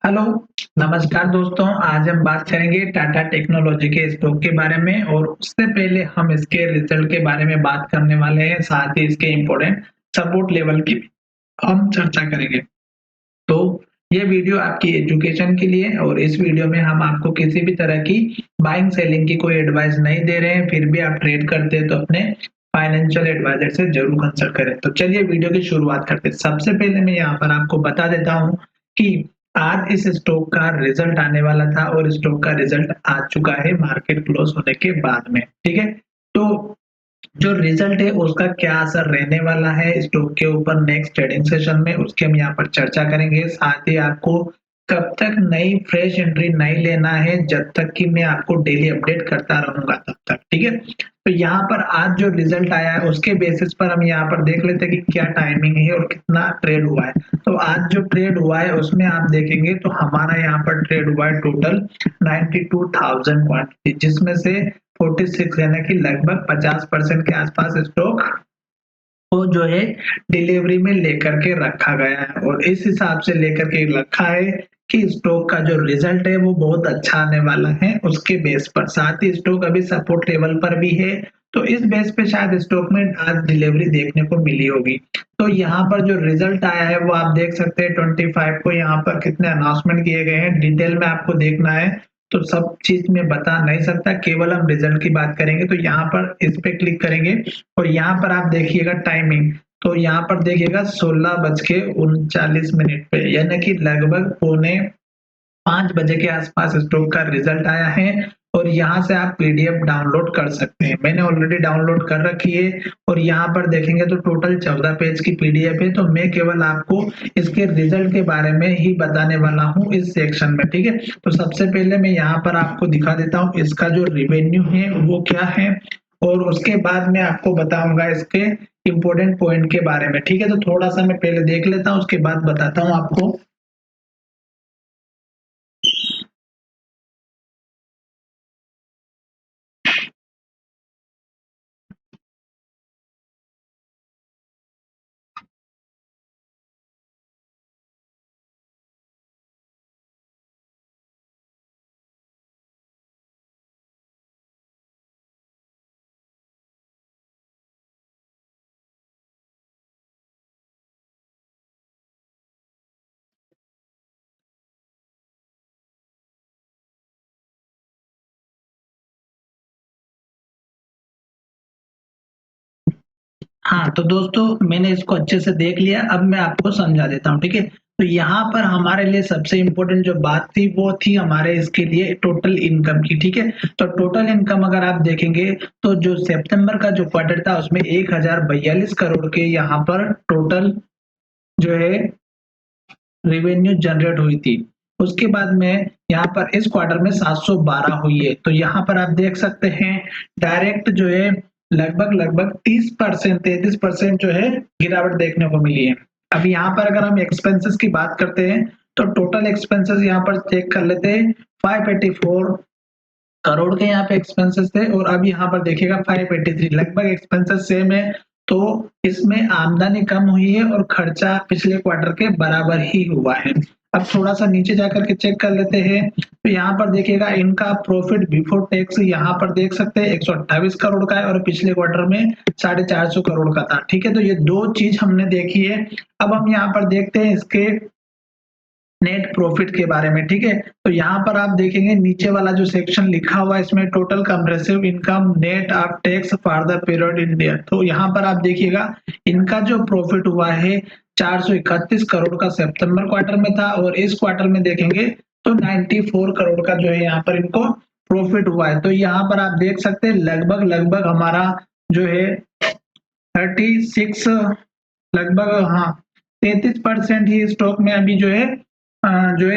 Hello, नमस्कार दोस्तों। आज हम बात करेंगे टाटा टेक्नोलॉजी के स्टॉक के बारे में और उससे पहले हम इसके रिजल्ट के बारे में बात करने वाले हैं, साथ ही इसके इम्पोर्टेंट सपोर्ट लेवल की भी हम चर्चा करेंगे। तो ये वीडियो आपकी एजुकेशन के लिए और इस वीडियो में हम आपको किसी भी तरह की बाइंग सेलिंग की कोई एडवाइस नहीं दे रहे हैं, फिर भी आप ट्रेड करते हैं तो अपने फाइनेंशियल एडवाइजर से जरूर कंसल्ट करें। तो चलिए वीडियो की शुरुआत करते हैं। सबसे पहले मैं यहाँ पर आपको बता देता हूँ कि आज इस स्टॉक का रिजल्ट आने वाला था और स्टॉक का रिजल्ट आ चुका है मार्केट क्लोज होने के बाद में। ठीक है, तो जो रिजल्ट है उसका क्या असर रहने वाला है स्टॉक के ऊपर नेक्स्ट ट्रेडिंग सेशन में, उसकी हम यहाँ पर चर्चा करेंगे। साथ ही आपको कब तक नई फ्रेश एंट्री नहीं लेना है, जब तक कि मैं आपको डेली अपडेट करता रहूंगा तब तक। ठीक है, तो यहाँ पर आज जो रिजल्ट आया है उसके बेसिस पर हम यहाँ पर देख लेते हैं कि क्या टाइमिंग है और कितना ट्रेड हुआ है। तो आज जो ट्रेड हुआ है उसमें आप देखेंगे तो हमारा यहाँ पर ट्रेड हुआ है टोटल 92,000 क्वांटिटी, जिसमें से 46 यानी कि लगभग 50% के आसपास स्टॉक को जो है डिलीवरी में लेकर के रखा गया है और इस हिसाब से लेकर के रखा है कि स्टॉक का जो रिजल्ट है वो बहुत अच्छा आने वाला है उसके बेस पर। साथ ही स्टॉक अभी सपोर्ट लेवल पर भी है, तो इस बेस पे शायद स्टॉक में आज डिलीवरी देखने को मिली होगी। तो यहाँ पर जो रिजल्ट आया है वो आप देख सकते हैं 25 को यहाँ पर कितने अनाउंसमेंट किए गए हैं, डिटेल में आपको देखना है तो सब चीज में बता नहीं सकता, केवल हम रिजल्ट की बात करेंगे। तो यहाँ पर इस पे क्लिक करेंगे और यहाँ पर आप देखिएगा टाइमिंग, तो यहाँ पर देखिएगा 16:39 पे, यानी कि लगभग 4:45 के आसपास स्टॉक का रिजल्ट आया है और यहाँ से आप पीडीएफ डाउनलोड कर सकते हैं। मैंने ऑलरेडी डाउनलोड कर रखी है और यहाँ पर देखेंगे तो टोटल 14 पेज की पीडीएफ है। तो मैं केवल आपको इसके रिजल्ट के बारे में ही बताने वाला हूँ इस सेक्शन में। ठीक है, तो सबसे पहले मैं यहाँ पर आपको दिखा देता हूँ इसका जो रिवेन्यू है वो क्या है और उसके बाद मैं आपको बताऊंगा इसके इम्पोर्टेंट पॉइंट के बारे में। ठीक है, तो थोड़ा सा मैं पहले देख लेता हूँ उसके बाद बताता हूँ आपको। हाँ, तो दोस्तों मैंने इसको अच्छे से देख लिया, अब मैं आपको समझा देता हूँ। ठीक है, तो यहाँ पर हमारे लिए सबसे इम्पोर्टेंट जो बात थी वो थी हमारे इसके लिए टोटल इनकम की। ठीक है, तो टोटल इनकम अगर आप देखेंगे तो जो सितंबर का जो क्वार्टर था उसमें 1042 करोड़ के यहाँ पर टोटल जो है रेवेन्यू जनरेट हुई थी। उसके बाद में यहाँ पर इस क्वार्टर में 712 हुई है। तो यहाँ पर आप देख सकते हैं डायरेक्ट जो है लगभग लगभग 30% 33% जो है गिरावट देखने को मिली है। अब यहाँ पर अगर हम एक्सपेंसेस की बात करते हैं तो टोटल एक्सपेंसेस यहाँ पर चेक कर लेते हैं। 584 करोड़ के यहाँ पे एक्सपेंसेस थे और अब यहाँ पर देखिएगा 583, लगभग एक्सपेंसेस सेम है। तो इसमें आमदनी कम हुई है और खर्चा पिछले क्वार्टर के बराबर ही हुआ है। अब थोड़ा सा नीचे जाकर के चेक कर लेते हैं तो यहाँ पर देखिएगा इनका प्रॉफिट बिफोर टैक्स यहाँ पर देख सकते हैं 128 करोड़ का है और पिछले क्वार्टर में 450 करोड़ का था। ठीक है, तो ये दो चीज हमने देखी है। अब हम यहाँ पर देखते हैं इसके नेट प्रॉफिट के बारे में। ठीक है, तो यहाँ पर आप देखेंगे नीचे वाला जो सेक्शन लिखा हुआ है इसमें total compressive income net of tax for the period in year. तो यहाँ पर आप देखिएगा इनका जो प्रॉफिट हुआ है 431 करोड़ का सितंबर क्वार्टर में था और इस क्वार्टर में देखेंगे तो 94 करोड़ का जो है यहाँ पर इनको प्रॉफिट हुआ है। तो यहाँ पर आप देख सकते हैं लगभग लगभग हमारा जो है 36 लगभग, हाँ, 33% ही स्टॉक में अभी जो है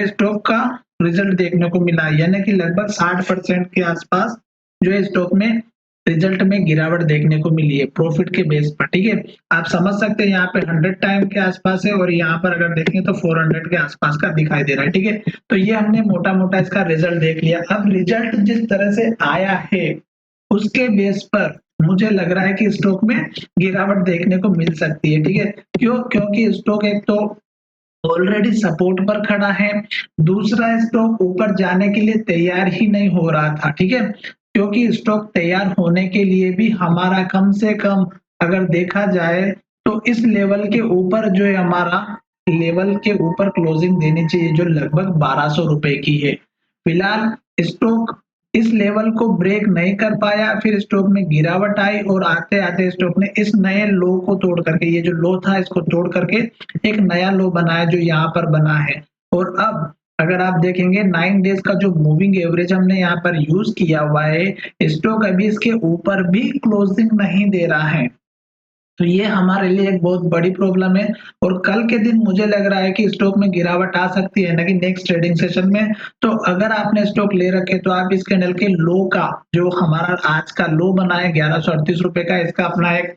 स्टॉक का रिजल्ट देखने को मिला है, यानी कि लगभग 60% के आसपास जो है स्टॉक में रिजल्ट में गिरावट देखने को मिली है प्रॉफिट के बेस पर। ठीक है, आप समझ सकते हैं यहाँ पे 100 टाइम के आसपास है और यहाँ पर अगर देखें तो 400 के आसपास का दिखाई दे रहा है। ठीक है, तो ये हमने मोटा मोटा इसका रिजल्ट देख लिया। अब रिजल्ट जिस तरह से आया है उसके बेस पर मुझे लग रहा है कि स्टॉक में गिरावट देखने को मिल सकती है। ठीक है, क्योंकि स्टॉक एक तो ऑलरेडी सपोर्ट पर खड़ा है, दूसरा स्टॉक ऊपर जाने के लिए तैयार ही नहीं हो रहा था, ठीक है। क्योंकि स्टॉक तैयार होने के लिए भी हमारा कम से कम अगर देखा जाए तो इस लेवल के ऊपर जो है हमारा लेवल के ऊपर क्लोजिंग देनी चाहिए जो लगभग 1200 रुपए की है। फिलहाल स्टॉक इस लेवल को ब्रेक नहीं कर पाया, फिर स्टॉक में गिरावट आई और आते आते स्टॉक ने इस नए लो को तोड़ करके, ये जो लो था इसको तोड़ करके एक नया लो बनाया जो यहाँ पर बना है। और अब अगर आप देखेंगे 9 डेज का जो मूविंग एवरेज हमने यहाँ पर यूज किया हुआ है, स्टॉक अभी इसके ऊपर भी क्लोजिंग नहीं दे रहा है। तो ये हमारे लिए एक बहुत बड़ी प्रॉब्लम है और कल के दिन मुझे लग रहा है कि स्टॉक में गिरावट आ सकती है ना कि नेक्स्ट ट्रेडिंग सेशन में। तो अगर आपने स्टॉक ले रखे तो आप इस कैंडल के लो का जो हमारा आज का लो बना है 1138 रुपए का, इसका अपना एक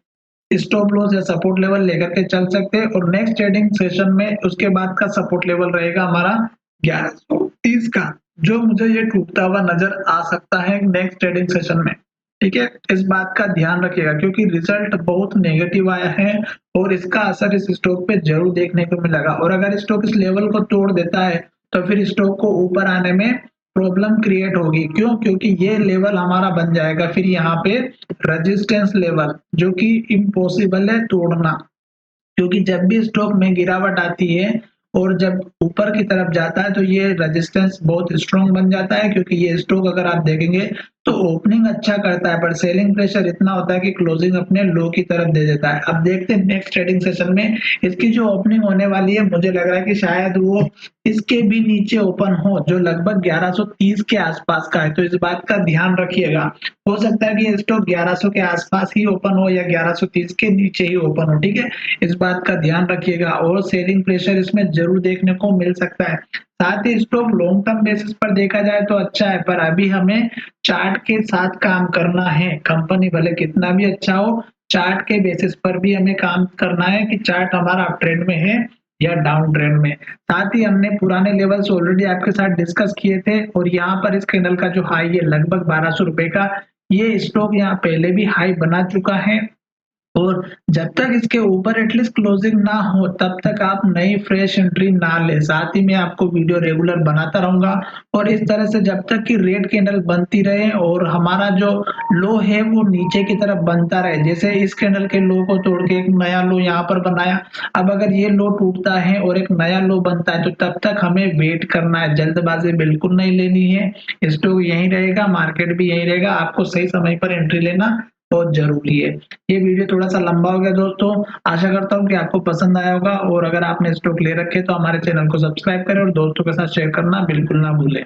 स्टॉप लॉस या सपोर्ट लेवल लेकर के चल सकते हैं और नेक्स्ट ट्रेडिंग सेशन में उसके बाद का सपोर्ट लेवल रहेगा हमारा 1130 का, जो मुझे ये टूटता हुआ नजर आ सकता है नेक्स्ट ट्रेडिंग सेशन में। ठीक है, इस बात का ध्यान रखिएगा क्योंकि रिजल्ट बहुत नेगेटिव आया है और इसका असर इस स्टॉक पे जरूर देखने को मिलेगा। और अगर स्टॉक इस लेवल को तोड़ देता है तो फिर स्टॉक को ऊपर आने में प्रॉब्लम क्रिएट होगी। क्यों? क्योंकि ये लेवल हमारा बन जाएगा फिर यहाँ पे रेजिस्टेंस लेवल, जो कि इम्पॉसिबल है तोड़ना। क्योंकि जब भी स्टॉक में गिरावट आती है और जब ऊपर की तरफ जाता है तो ये रेजिस्टेंस बहुत स्ट्रॉन्ग बन जाता है, क्योंकि ये स्टॉक अगर आप देखेंगे तो ओपनिंग अच्छा करता है पर सेलिंग प्रेशर इतना होता है कि क्लोजिंग अपने लो की तरफ दे देता है। अब देखते हैं नेक्स्ट ट्रेडिंग सेशन में इसकी जो ओपनिंग होने वाली है, मुझे लग रहा है कि शायद वो इसके भी नीचे ओपन हो जो लगभग 1130 के आसपास का है। तो इस बात का ध्यान रखिएगा, हो सकता है कि ये स्टॉक 1100 के आसपास ही ओपन हो या 1130 के नीचे ही ओपन हो, ठीक है। इस बात का ध्यान रखिएगा और सेलिंग प्रेशर इसमें जरूर देखने को मिल सकता है। साथ ही स्टॉक लॉन्ग टर्म बेसिस पर देखा जाए तो अच्छा है, पर अभी हमें चार्ट के साथ काम करना है। कंपनी भले कितना भी अच्छा हो, चार्ट के बेसिस पर भी हमें काम करना है कि चार्ट हमारा अप ट्रेंड में है या डाउन ट्रेंड में। साथ ही हमने पुराने लेवल्स ऑलरेडी आपके साथ डिस्कस किए थे और यहाँ पर इस कैंडल का जो हाई है लगभग 1200 रुपए का, ये स्टॉक यहाँ पहले भी हाई बना चुका है और जब तक इसके ऊपर एटलीस्ट क्लोजिंग ना हो तब तक आप नई फ्रेश एंट्री ना ले। साथ ही मैं आपको वीडियो रेगुलर बनाता रहूंगा और इस तरह से जब तक कि रेड कैंडल बनती रहे और हमारा जो लो है वो नीचे की तरफ बनता रहे। जैसे इस कैंडल के लो को तोड़ के एक नया लो यहाँ पर बनाया, अब अगर ये लो टूटता है और एक नया लो बनता है तो तब तक हमें वेट करना है, जल्दबाजी बिल्कुल नहीं लेनी है। स्टॉक यहीं रहेगा, मार्केट भी यहीं रहेगा, आपको सही समय पर एंट्री लेना बहुत जरूरी है। ये वीडियो थोड़ा सा लंबा हो गया दोस्तों, आशा करता हूँ कि आपको पसंद आया होगा और अगर आपने स्टॉक ले रखे तो हमारे चैनल को सब्सक्राइब करें और दोस्तों के साथ शेयर करना बिल्कुल ना भूलें।